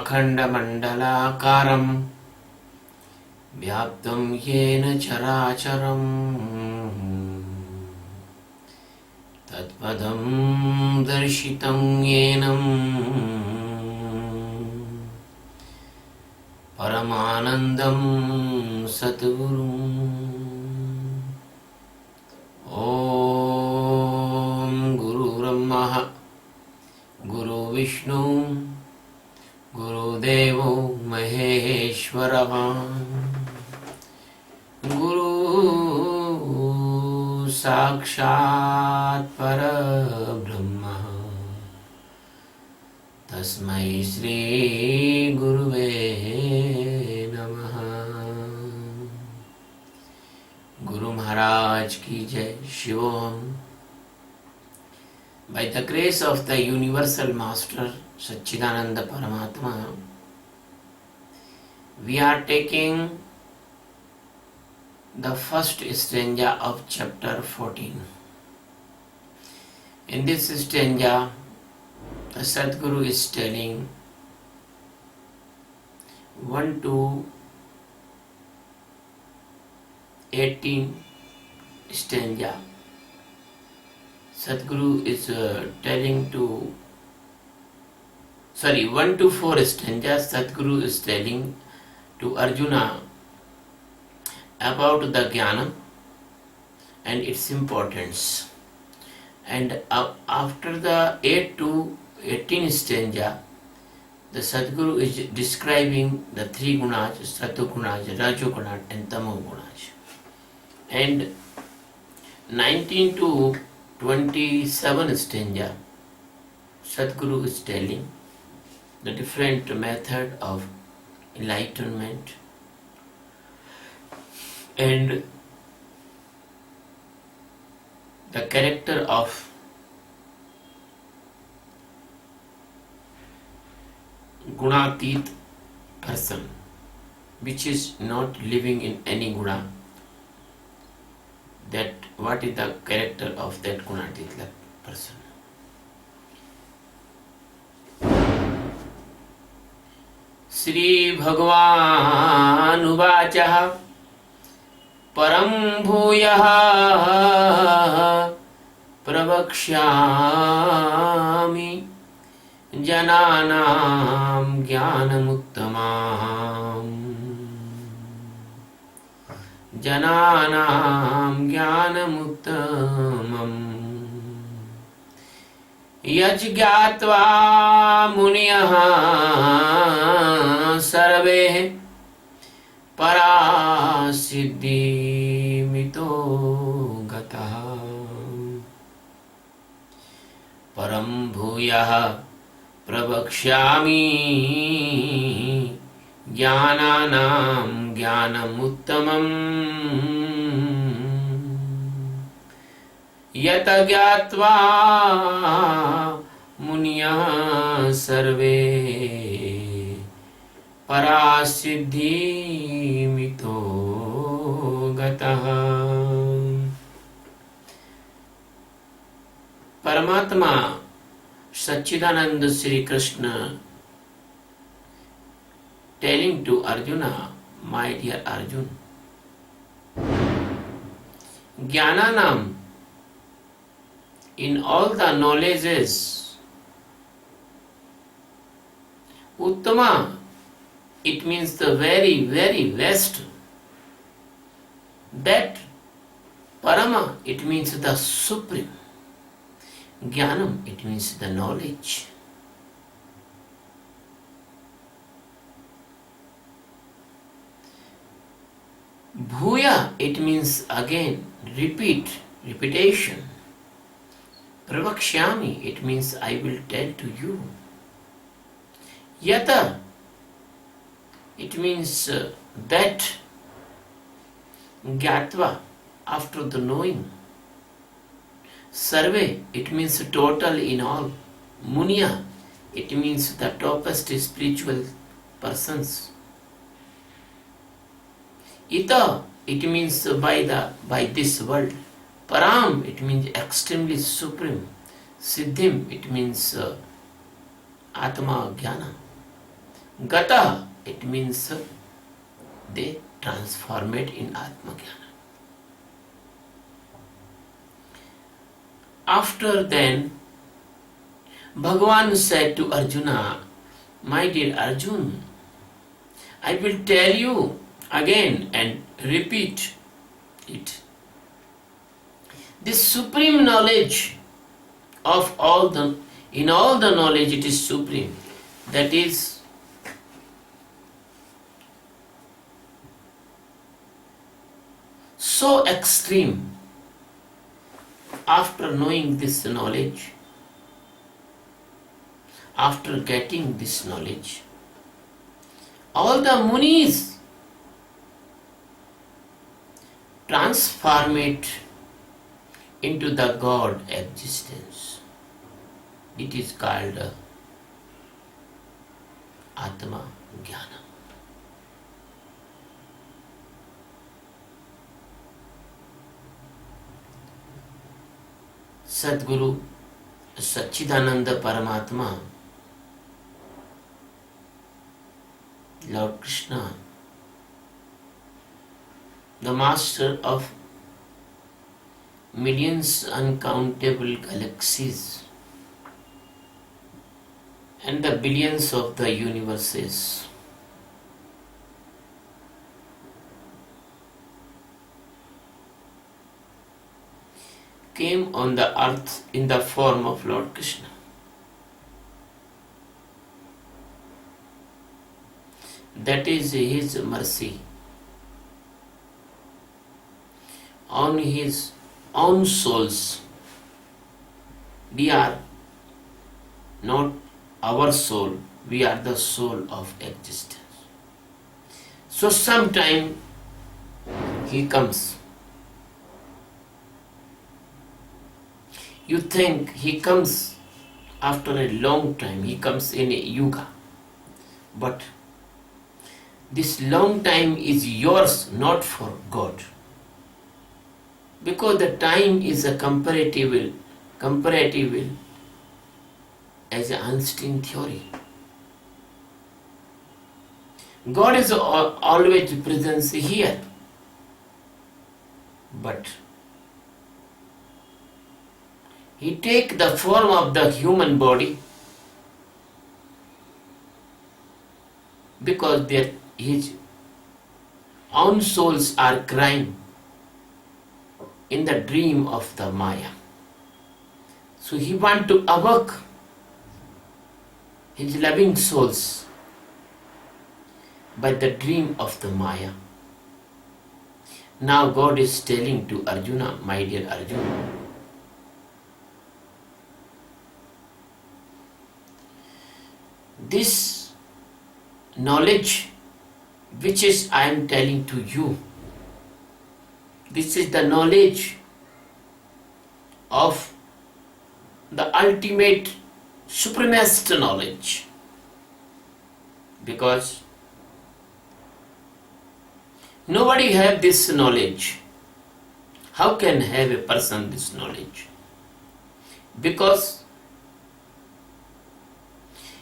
अखण्डमण्डलाकारं व्याप्तं येन चराचरं तत्पदं दर्शितं येन परमानन्दं सद्गुरुम्। ॐ गुरुर्ब्रह्मा गुरुर्विष्णु गुरुदेवो महेश्वरः गुरु साक्षात् परब्रह्म तस्मै श्री गुरुवे नमः। गुरु महाराज की जय। Shivom. By the grace of the Universal Master Satchidananda Paramatma, we are taking the first stanza of chapter 14. In this stanza, the Sadguru is telling 1 to 18 stanza. Sadguru is telling 1 to 4 stanzas. Sadguru is telling to Arjuna about the jnana and its importance. And after the 8 to 18 stanza, the Sadguru is describing the 3 gunas, Sattva-gunas, Rajo-gunas and Tamo-gunas. And 19 to 27 stanza, Sadguru is telling the different method of enlightenment and the character of gunatit person, which is not living in any guna. That what is the character of that gunatit person. Shri Bhagavan Uvachah Param Bhuyah Pravakshyami Jananam Jnanamuttamam Jananam Jnanamuttamam Yajgyatva Muniyah Sarve Parasiddhi Mito Gatah Param Bhuyah Pravakshyami Jnananam Jnanamuttamam Yata Gyatva Muniyah Sarve Parasiddhi Mito Gatah. Paramatma Satchidananda Sri Krishna telling to Arjuna, my dear Arjun, Jnananam, in all the knowledges, Uttama, it means the very, very best. That Parama, it means the supreme. Jnanam, it means the knowledge. Bhuya, it means again, repetition. Pravakshyami, it means I will tell to you. Yata, it means that. Gyatva, after the knowing. Sarve, it means total in all. Munya, it means the topest spiritual persons. Ita, it means by this world. Param, it means extremely supreme. Siddhim, it means Atma Jnana. Gata, it means they transform it in Atma Jnana. After then, Bhagavan said to Arjuna, my dear Arjun, I will tell you again and repeat it. This supreme knowledge of in all the knowledge it is supreme. That is so extreme. After knowing this knowledge, after getting this knowledge, all the munis transform it into the God existence. It is called Atma Jnana. Sadguru Satchidananda Paramatma, Lord Krishna, the master of millions uncountable galaxies and the billions of the universes, came on the earth in the form of Lord Krishna. That is His mercy on His own souls. We are not our soul, we are the soul of existence. So sometime He comes. You think He comes after a long time, He comes in a yuga. But this long time is yours, not for God. Because the time is a comparative as an Einstein theory. God is always present here. But He take the form of the human body because His own souls are crying in the dream of the Maya. So He want to awake His loving souls by the dream of the Maya. Now God is telling to Arjuna, my dear Arjuna, this knowledge which is I am telling to you, this is the knowledge of the ultimate supremest knowledge. Because nobody have this knowledge. How can have a person this knowledge? Because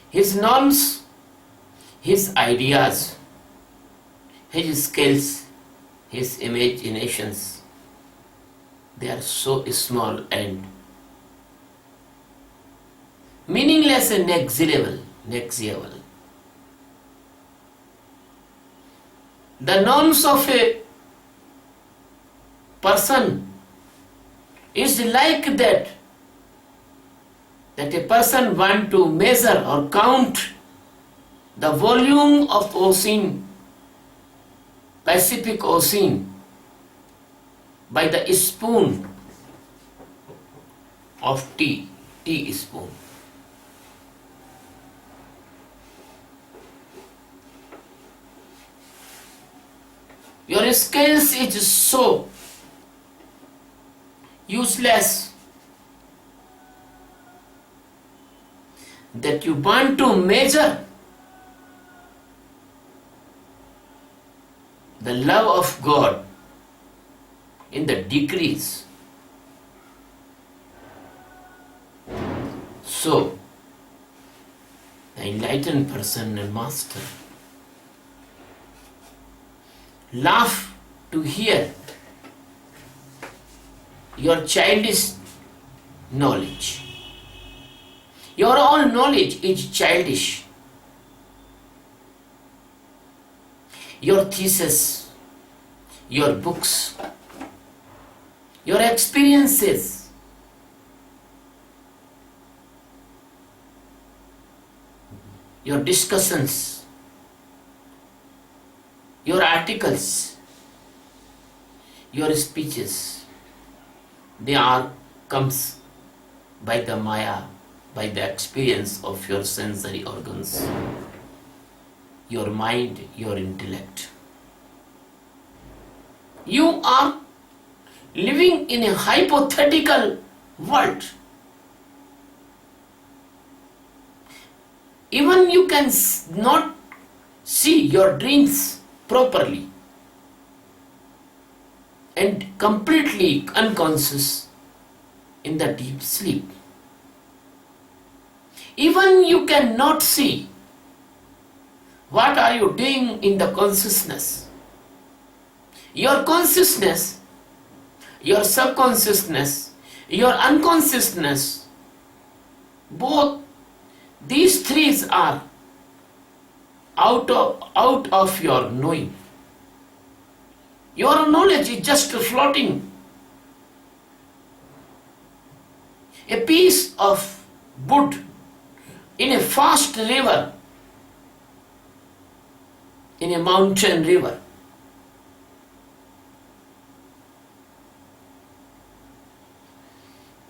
his norms, his ideas, his skills, his imaginations, they are so small and meaningless and negligible. The norms of a person is like that a person want to measure or count the volume of ocean, Pacific Ocean, by the spoon of teaspoon. Your scales is so useless that you want to measure the love of God in the degrees. So, the enlightened person and master, laugh to hear your childish knowledge. Your own knowledge is childish. Your thesis, your books, your experiences, your discussions, your articles, your speeches, they are comes by the Maya, by the experience of your sensory organs, your mind, your intellect. You are living in a hypothetical world. Even you can not see your dreams properly and completely unconscious in the deep sleep. Even you cannot see what are you doing in the consciousness. Your consciousness, your subconsciousness, your unconsciousness, both these three are out of your knowing. Your knowledge is just floating. A piece of wood in a fast river, in a mountain river.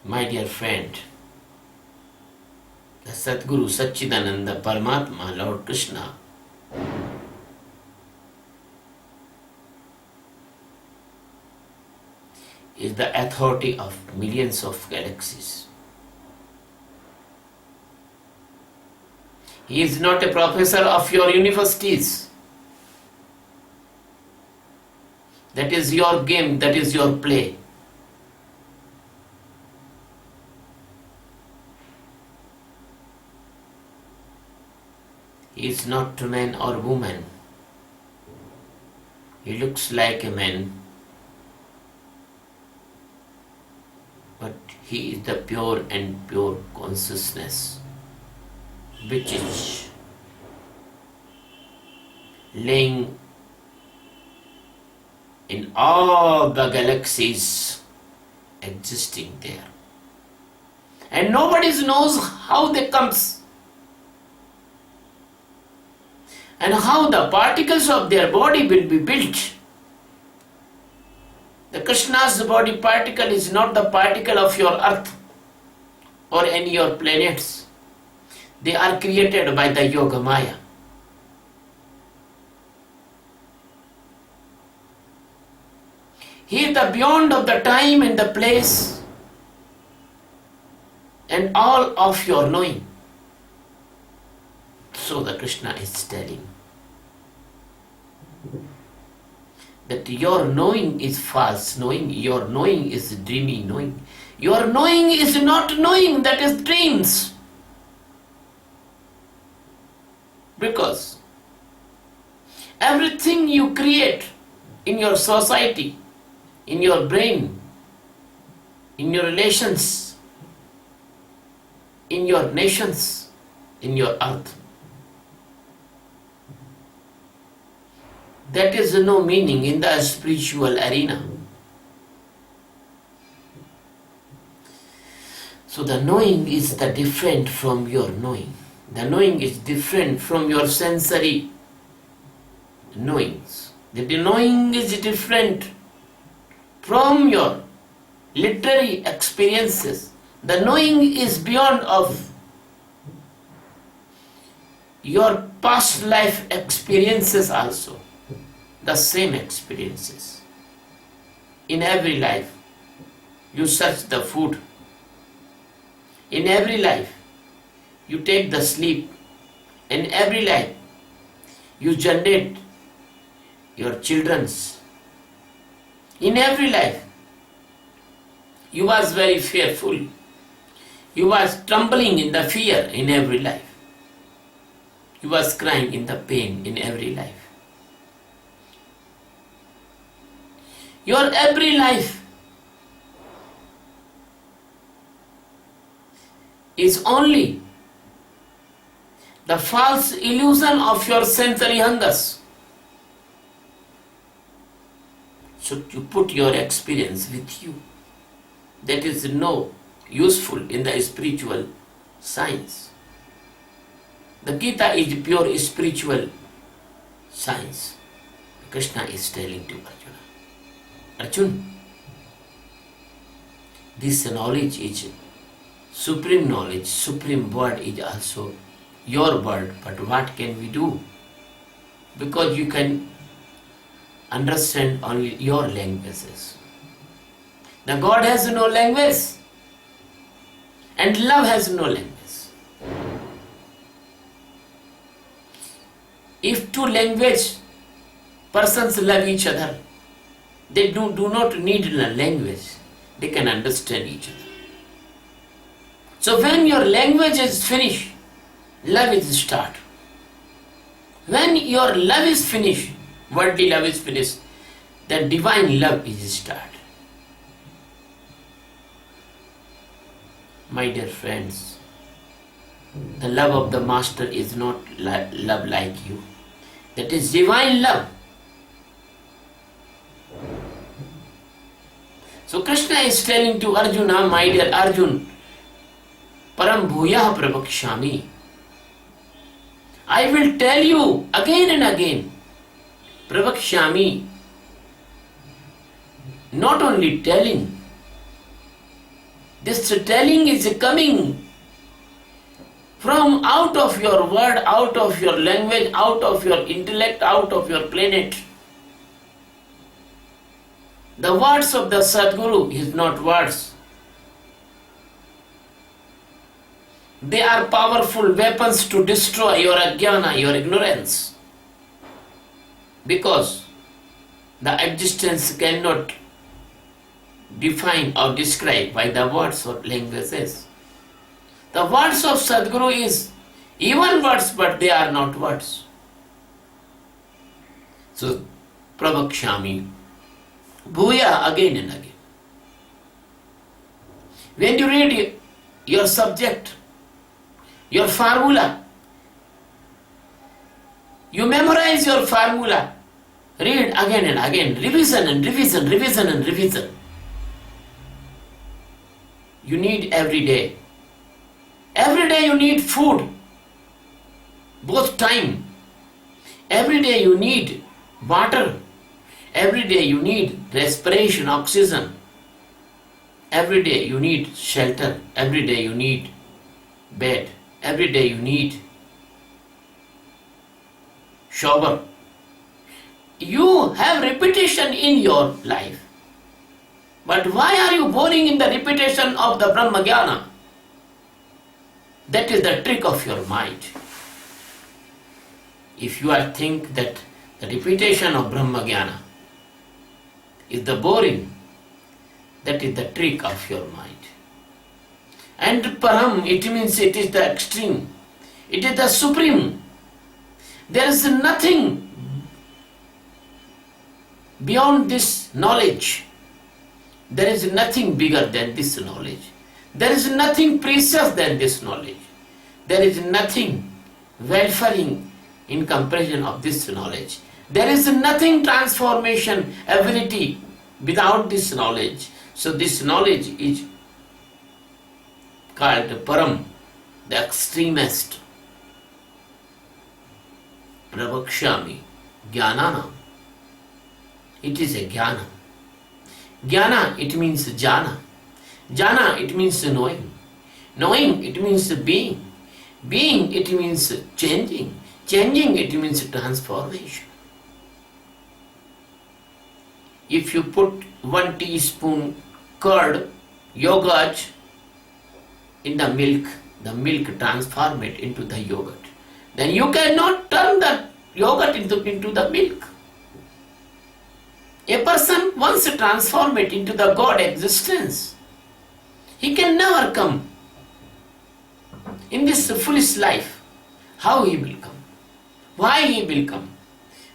My dear friend, the Sadguru Satchidananda Paramatma, Lord Krishna, is the authority of millions of galaxies. He is not a professor of your universities. That is your game, that is your play. He is not a man or woman. He looks like a man, but he is the pure and pure consciousness, which is laying in all the galaxies existing there. And nobody knows how they comes and how the particles of their body will be built. The Krishna's body particle is not the particle of your earth or any your planets. They are created by the Yoga Maya. He is the beyond of the time and the place and all of your knowing. So the Krishna is telling that your knowing is false knowing, your knowing is dreamy knowing. Your knowing is not knowing, that is dreams. Because everything you create in your society, in your brain, in your relations, in your nations, in your earth, that is no meaning in the spiritual arena. So the knowing is the different from your knowing. The knowing is different from your sensory knowings. The knowing is different from your literary experiences. The knowing is beyond of your past life experiences also. The same experiences. In every life, you search the food. In every life, you take the sleep. In every life, you generate your children's. In every life, you was very fearful. You was trembling in the fear in every life. He was crying in the pain in every life. Your every life is only the false illusion of your sensory hungers. So you put your experience with you. That is no useful in the spiritual science. The Gita is pure spiritual science. Krishna is telling to Arjuna, Arjun, this knowledge is supreme knowledge, supreme word is also your word, but what can we do? Because you can understand only your languages. The God has no language and love has no language. If two language persons love each other, they do not need a language, they can understand each other. So when your language is finished, love is start. When your love is finished, worldly love is finished, then divine love is start. My dear friends, the love of the Master is not love like you. That is divine love. So Krishna is telling to Arjuna, my dear Arjun, Param Bhuyah Prabhakshami. I will tell you again and again, Prabhakshami, not only telling, this telling is coming from out of your word, out of your language, out of your intellect, out of your planet. The words of the Sadguru is not words. They are powerful weapons to destroy your ajnana, your ignorance. Because the existence cannot define or describe by the words or languages. The words of Sadguru is even words, but they are not words. So, Prabhakshami, Bhuya again and again. When you read your subject, your formula, you memorize your formula, read again and again, revision and revision, revision and revision. You need every day. Every day you need food, both time. Every day you need water. Every day you need respiration, oxygen. Every day you need shelter. Every day you need bed. Every day you need shower. You have repetition in your life. But why are you boring in the repetition of the Brahma Jnana? That is the trick of your mind. If you are think that the repetition of Brahma Jnana is the boring, that is the trick of your mind. And Param, it means it is the extreme. It is the supreme. There is nothing beyond this knowledge. There is nothing bigger than this knowledge. There is nothing precious than this knowledge. There is nothing welfaring in comparison of this knowledge. There is nothing transformation ability without this knowledge. So this knowledge is called Param, the extremist. Prabhakshami, Jnananam. It is a Jnana. Jnana, it means Jana. Jana, it means knowing. Knowing, it means being. Being, it means changing. Changing, it means transformation. If you put 1 teaspoon curd, yogurt in the milk transform it into the yogurt. Then you cannot turn the yogurt into the milk. A person wants to transform it into the God existence. He can never come in this foolish life. How he will come? Why he will come?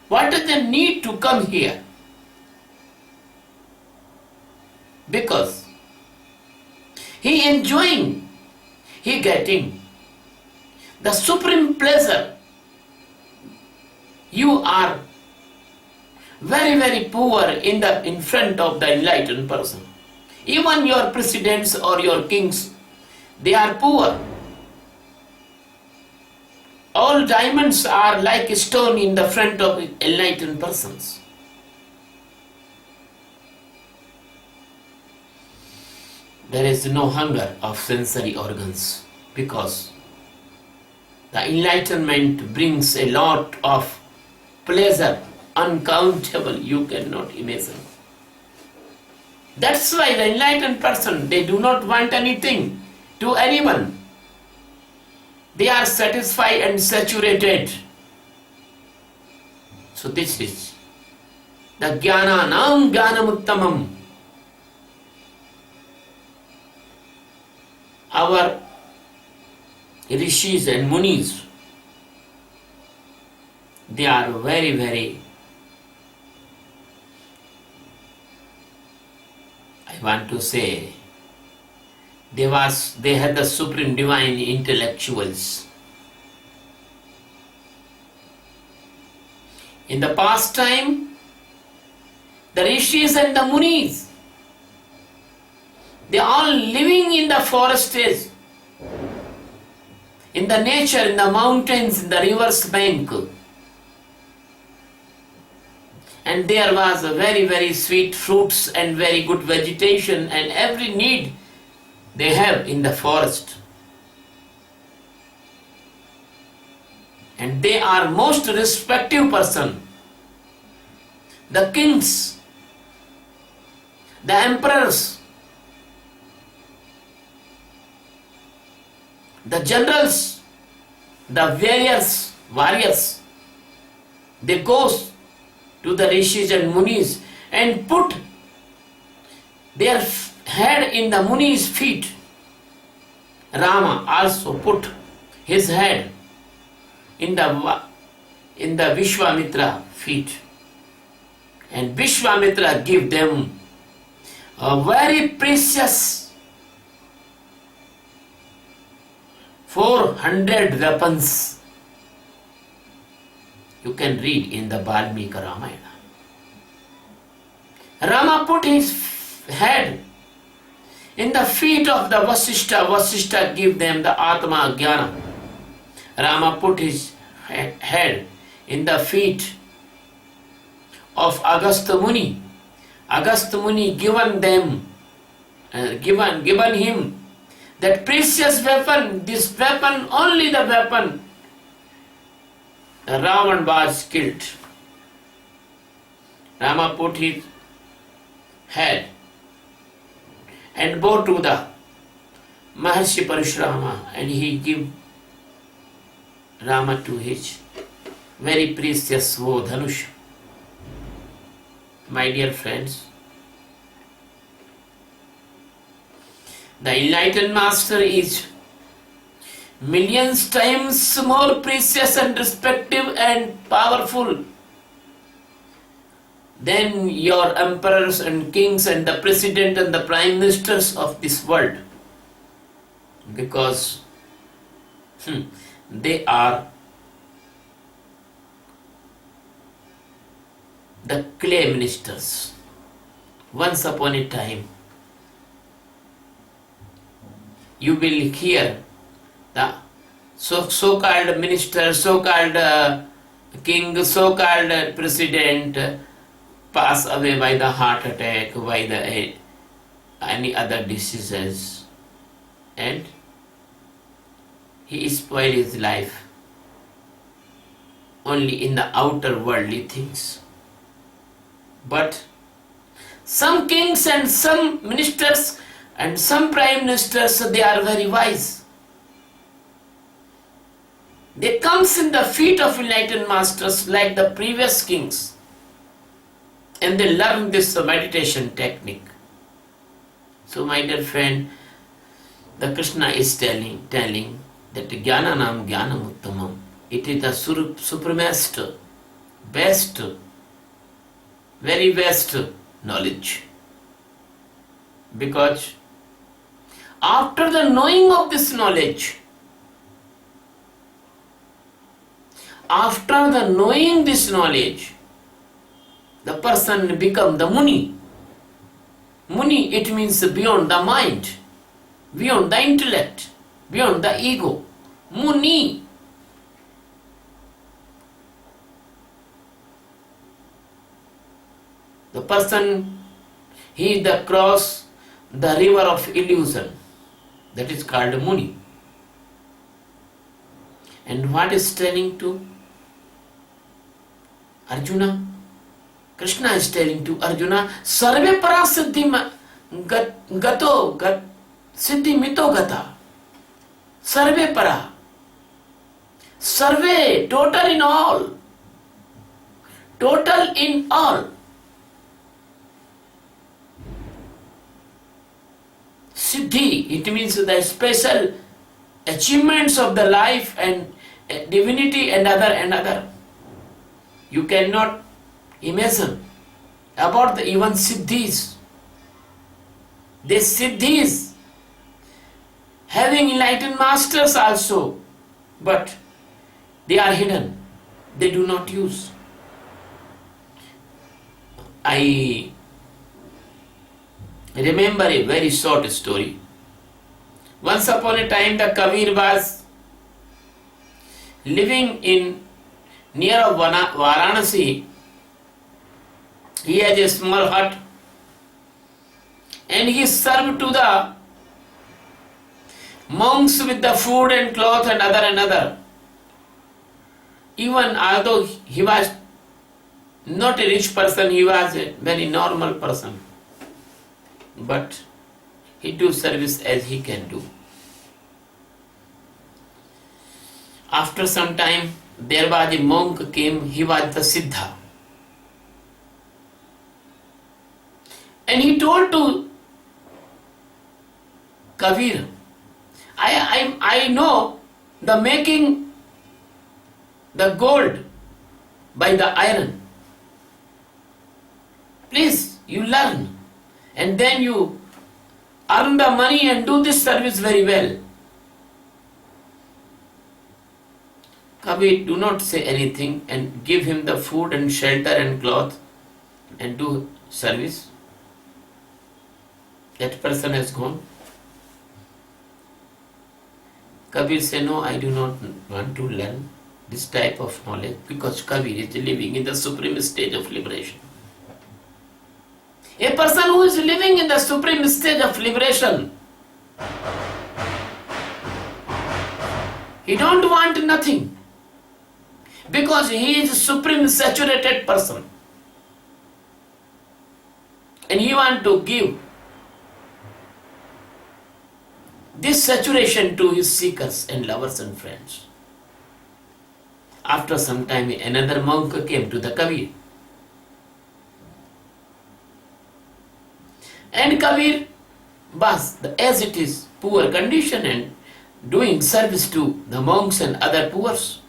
What is the need to come here? Because he enjoying, he getting the supreme pleasure. You are very, very poor in front of the enlightened person. Even your presidents or your kings, they are poor. All diamonds are like a stone in the front of enlightened persons. There is no hunger of sensory organs because the enlightenment brings a lot of pleasure, uncountable, you cannot imagine. That's why the enlightened person, they do not want anything to anyone. They are satisfied and saturated. So this is the Jnananam Jnanamuttamam. Our rishis and munis, they are very, very, I want to say, they had the supreme divine intellectuals. In the past time, the rishis and the munis, they are all living in the forests, in the nature, in the mountains, in the river's bank. And there was a very, very sweet fruits and very good vegetation and every need they have in the forest. And they are most respected person. The kings, the emperors, the generals, the warriors, they go to the rishis and munis and put their head in the muni's feet. Rama also put his head in the Vishwamitra feet, and Vishwamitra give them a very precious 400 weapons. You can read in the Valmiki Ramayana. Rama put his head in the feet of the Vasishta. Vasishta give them the Atma Jnana. Rama put his head in the feet of Agastya Muni. Agastya Muni given him that precious weapon. This weapon, only the weapon, Ravan was killed. Rama put his head and go to the Maharshi Parashurama, and he give Rama to his very precious Dhanush. My dear friends, the enlightened master is millions times more precious and respective and powerful than your emperors and kings and the president and the prime ministers of this world, because they are the clay ministers. Once upon a time, you will hear the so-called minister, so-called king, so-called president pass away by the heart attack, by the any other diseases, and he spoiled his life only in the outer worldly things. But some kings and some ministers and some prime ministers, they are very wise. They comes in the feet of enlightened masters like the previous kings, and they learn this meditation technique. So my dear friend, the Krishna is telling that Jnananam Jnanamuttamam It is the supremest, best, very best knowledge. Because after the knowing of this knowledge, after the knowing this knowledge, the person become the Muni. Muni, it means beyond the mind, beyond the intellect, beyond the ego. Muni. The person, he is the cross the river of illusion. That is called Muni. And what is telling to Arjuna? Krishna is telling to Arjuna, Sarve para siddhi gato siddhi mito gata. Sarve para. Sarve, total in all. Total in all. Siddhi, it means the special achievements of the life and divinity and other. You cannot imagine about the even siddhis. These siddhis, having enlightened masters also, but they are hidden. They do not use. I remember a very short story. Once upon a time, the Kabir was living in near Varanasi. He has a small hut, and he served to the monks with the food and cloth and other. Even although he was not a rich person, he was a very normal person. But he do service as he can do. After some time, there was a monk came, he was the Siddha. And he told to Kabir, I know the making the gold by the iron. Please, you learn. And then you earn the money and do this service very well. Kabir, do not say anything and give him the food and shelter and cloth and do service. That person has gone. Kabir said, no, I do not want to learn this type of knowledge, because Kabir is living in the supreme stage of liberation. A person who is living in the supreme stage of liberation, he don't want nothing, because he is a supreme saturated person, and he want to give this saturation to his seekers and lovers and friends. After some time, another monk came to the Kabir. And Kabir was, as it is, poor condition and doing service to the monks and other poors.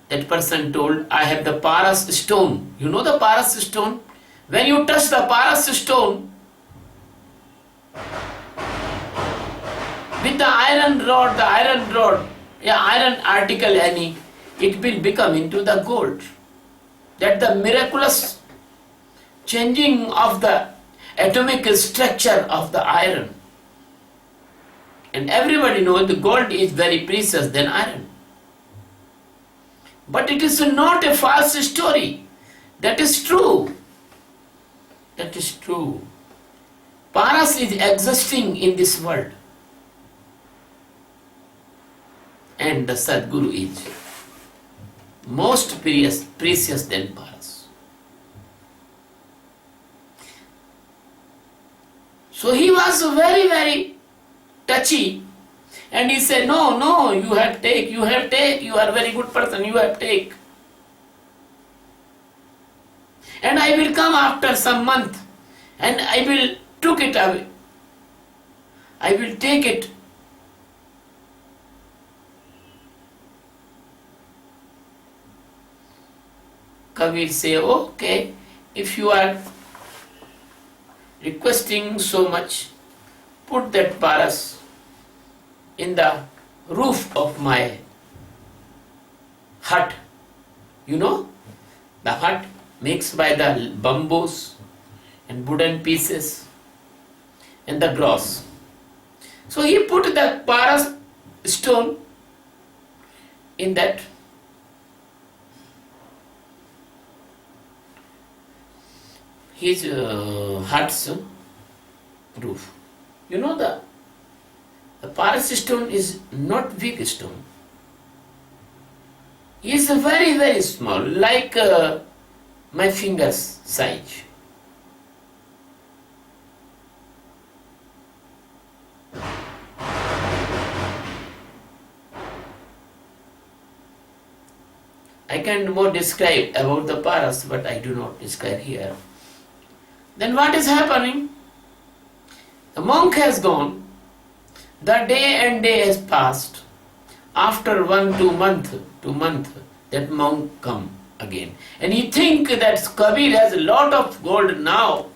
That person told, I have the Paras stone. You know the Paras stone? When you touch the Paras stone, with the iron rod, iron article any, it will become into the gold. That the miraculous changing of the atomic structure of the iron. And everybody knows the gold is very precious than iron. But it is not a false story. That is true. That is true. Paras is existing in this world. And the Sadguru is most precious than Paras. So he was very, very touchy, and he said, no, you have take, you are a very good person, you have take. And I will come after some month, and I will took it away. I will take it Kabir say, okay, if you are requesting so much, put that paras in the roof of my hut. You know, the hut makes by the bamboos and wooden pieces and the grass. So he put the paras stone in that his hut's roof. You know, the paras stone is not big stone. It is very, very small, like my fingers size. I can more describe about the paras, but I do not describe here. Then what is happening? The monk has gone. The day and day has passed. After 2 month, that monk come again. And he think that Kabir has a lot of gold now.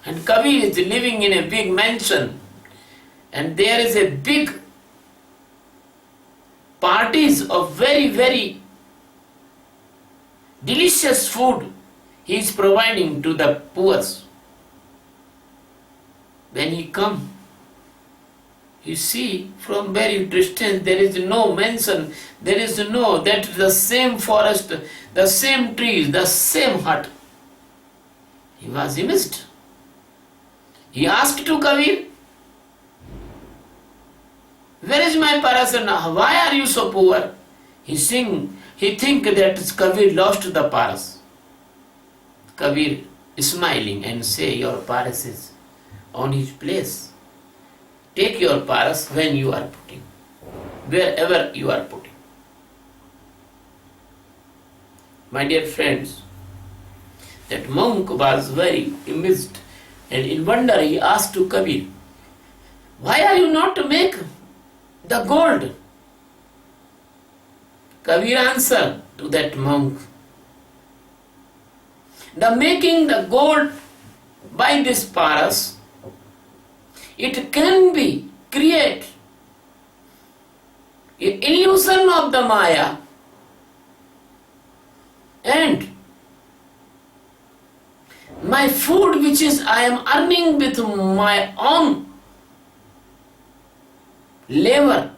And Kabir is living in a big mansion. And there is a big parties of very, very delicious food he is providing to the poor. When he come, you see from very distance there is no mention, there is no, that the same forest, the same trees, the same hut. He was amazed. He asked to Kabir, where is my parasana? Why are you so poor? He think that Kabir lost the paras. Kabir smiling and say, your paras is on his place. Take your paras when you are putting, wherever you are putting. My dear friends, that monk was very amazed, and in wonder he asked to Kabir, why are you not to make the gold? Kabir answered to that monk, the making the gold by this paras, it can be create an illusion of the Maya, and my food which is I am earning with my own labor,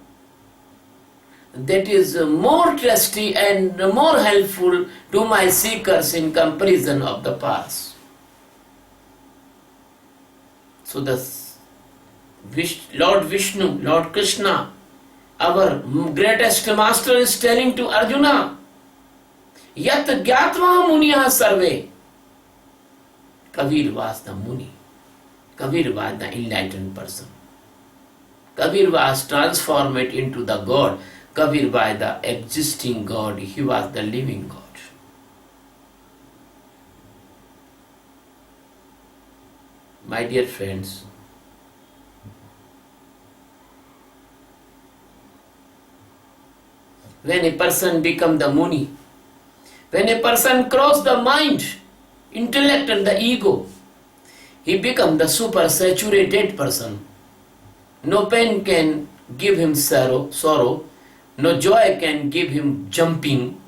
that is more trusty and more helpful to my seekers in comparison of the paras. So the Lord Vishnu, Lord Krishna, our greatest master, is telling to Arjuna, Yat Gyatva Muniya Sarve. Kabir was the Muni. Kabir was the enlightened person. Kabir was transformed into the God. Kabir was the existing God. He was the living God. My dear friends, when a person becomes the Muni, when a person crosses the mind, intellect and the ego, he becomes the super saturated person. No pain can give him sorrow, no joy can give him jumping.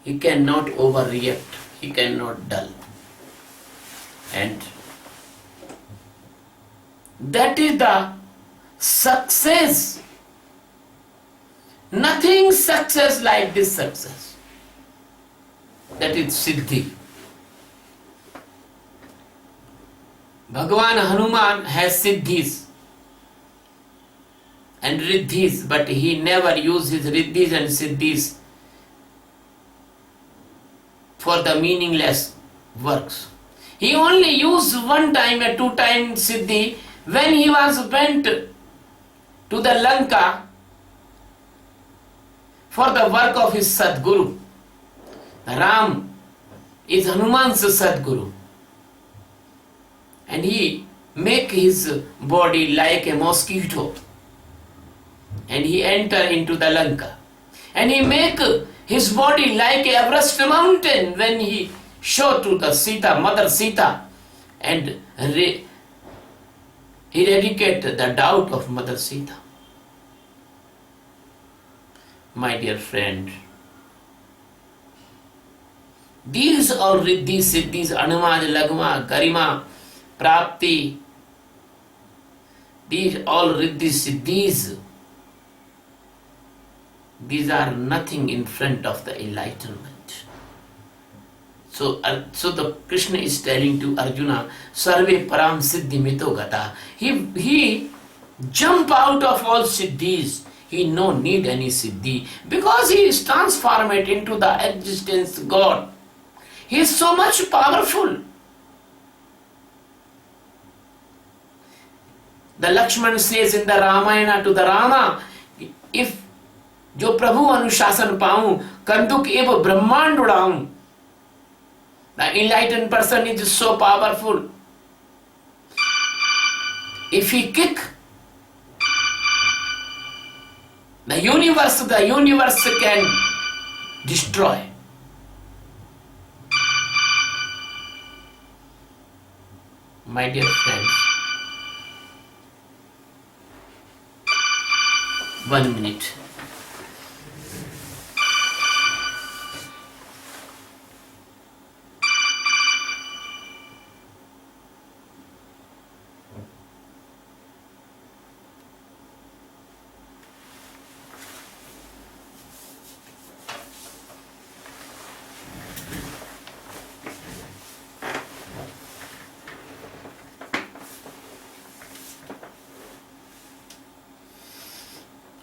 He cannot overreact, he cannot dull. And that is the success. Nothing success like this success. That is Siddhi. Bhagavan Hanuman has Siddhis and Riddhis, but he never used his Riddhis and Siddhis for the meaningless works. He only used one time or 2 times Siddhi when he was went to the Lanka for the work of his Sadguru. Ram is Hanuman's Sadguru. And he make his body like a mosquito. And he enter into the Lanka. And he make his body like Everest mountain when he showed to the Sita, Mother Sita, and eradicated the doubt of Mother Sita. My dear friend, these all riddhis, siddhis, anumad, lagma, garima, prapti, these all riddhis, siddhis, these are nothing in front of the enlightenment. So the Krishna is telling to Arjuna, Sarve param siddhi mito gata. He jump out of all siddhis. He no need any siddhi because he is transformed into the existence God. He is so much powerful. The Lakshman says in the Ramayana to the Rama, if जो प्रभु अनुशासन पाऊं कंदुक एव ब्रह्मांड उड़ाऊं. The enlightened person is so powerful. If he kick the universe can destroy. My dear friends, 1 minute.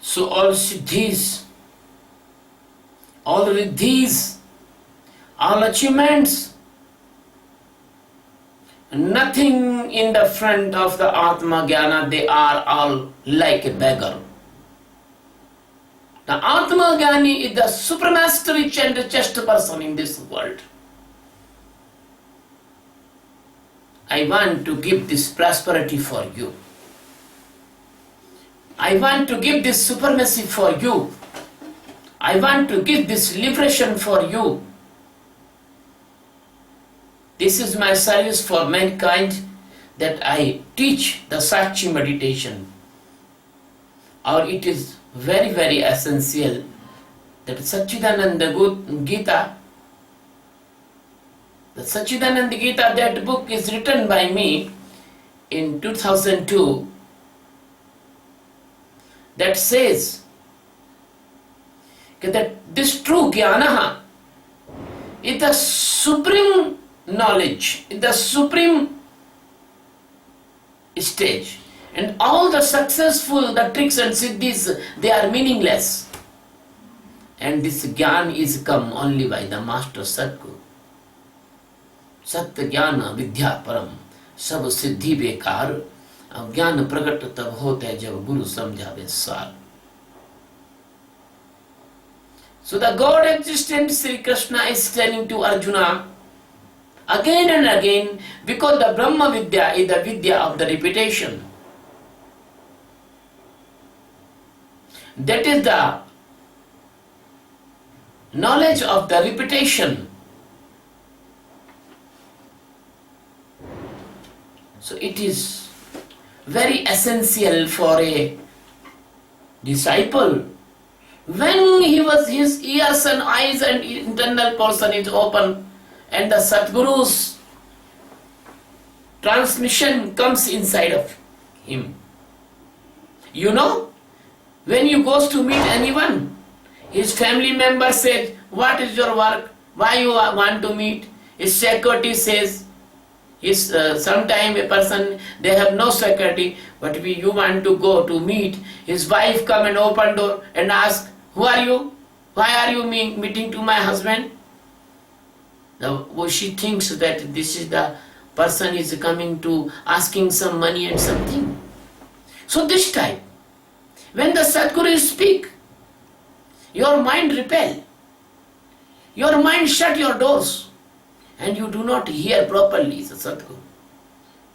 So all siddhis, all riddhis, all achievements, nothing in the front of the Atma Jnana, they are all like a beggar. The Atma Jnani is the supremaster rich and richest person in this world. I want to give this prosperity for you. I want to give this supremacy for you. I want to give this liberation for you. This is my service for mankind, that I teach the Sakshi meditation. Or it is very, very essential that Satchidananda Geeta, the Satchidananda Geeta, that book is written by me in 2002. That says that this true jnana is the supreme knowledge, is the supreme stage, and all the successful, the tricks and siddhis, they are meaningless. And this jnana is come only by the Master Sadguru. Satya jnana vidya param, sab siddhi bekar. अब ज्ञान प्रकट तब होता है जब गुरु समझावे सार. So the God existent Sri Krishna is telling to Arjuna again and again, because the Brahma Vidya is the Vidya of the repetition. That is the knowledge of the repetition. So it is very essential for a disciple, when his ears and eyes and internal person is open and the Sadguru's transmission comes inside of him. You know, when you goes to meet anyone, his family member says, what is your work? Why you want to meet? His secretary says, sometime a person, they have no security, but you want to go to meet. His wife come and open door and ask, who are you? Why are you meeting to my husband? She thinks that this is the person is coming to asking some money and something. So this time, when the Sadguru speak, your mind repel. Your mind shut your doors. And you do not hear properly the Sadguru.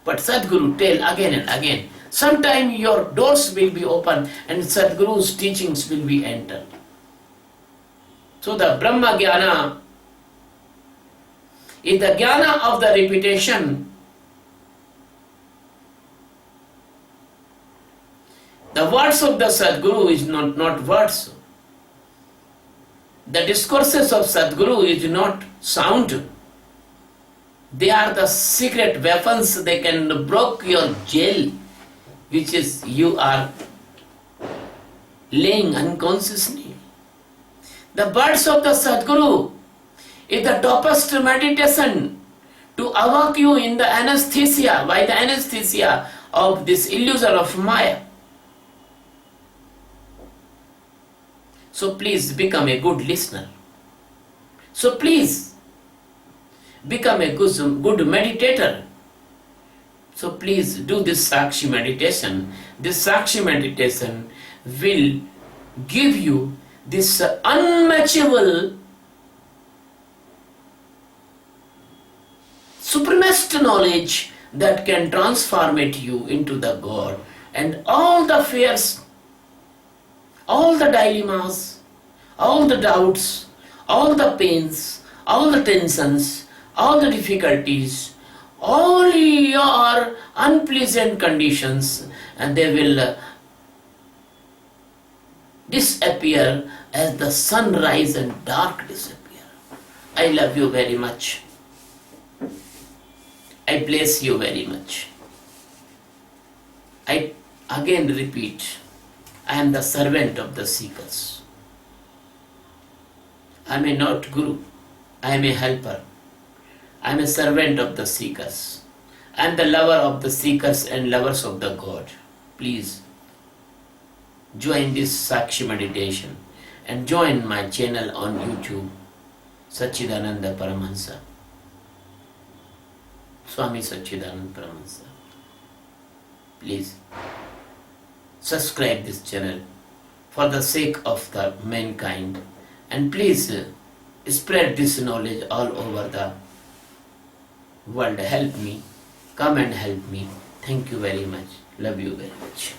But Sadguru tell again and again. Sometime your doors will be open and Sadguru's teachings will be entered. So the Brahma Jnana is the Jnana of the repetition. The words of the Sadguru is not words. The discourses of Sadguru is not sound. They are the secret weapons. They can break your jail, which is you are laying unconsciously. The words of the Sadguru is the topest meditation to awake you in the anesthesia, by the anesthesia of this illusion of Maya. So please become a good listener. So please become a good meditator. So please do this Sakshi meditation. This Sakshi meditation will give you this unmatchable, supremest knowledge that can transformate you into the God. And all the fears, all the dilemmas, all the doubts, all the pains, all the tensions, all the difficulties, all your unpleasant conditions, and they will disappear as the sunrise and dark disappear. I love you very much. I bless you very much. I again repeat, I am the servant of the seekers. I am not Guru. I am a helper. I am a servant of the seekers. I am the lover of the seekers and lovers of the God. Please join this Sakshi meditation and join my channel on YouTube, Sachidananda Paramahansa. Swami Sachidananda Paramahansa. Please subscribe this channel for the sake of the mankind, and please spread this knowledge all over the world. Help me. Come and help me. Thank you very much. Love you very much.